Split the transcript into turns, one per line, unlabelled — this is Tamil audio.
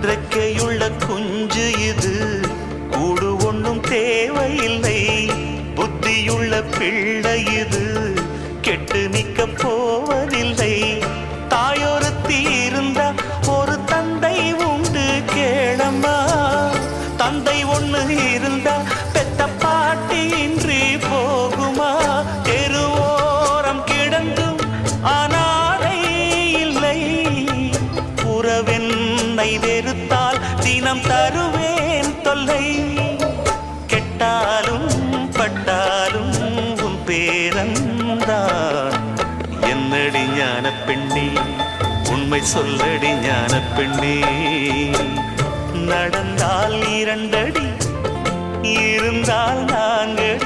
ரெக்கையுள்ள குஞ்சு இது, கூடு ஒன்றும் தேவையில்லை. புத்தியுள்ள பிள்ளை இது, கெட்டு நிக்க போவதில்லை. தாயொருத்தி இருந்தா ஒரு தந்தை உண்டு கேளம்மா. தந்தை ஒண்ணு இருந்தா பெத்த பாட்டி இன்றி போகுமா? தெருவோரம் கிடந்தும் அனாதை இல்லை. உறவென்னை வெறுத்தால் தினம் தருவேன் தொல்லை. கெட்டாலும் பட்டாலும் உன் பேரன்தான். என்னடி ஞான பெண்ணே, உண்மை சொல்லடி ஞான பெண்ணே. நடந்தால் 2 அடி, இருந்தால் 4 அடி.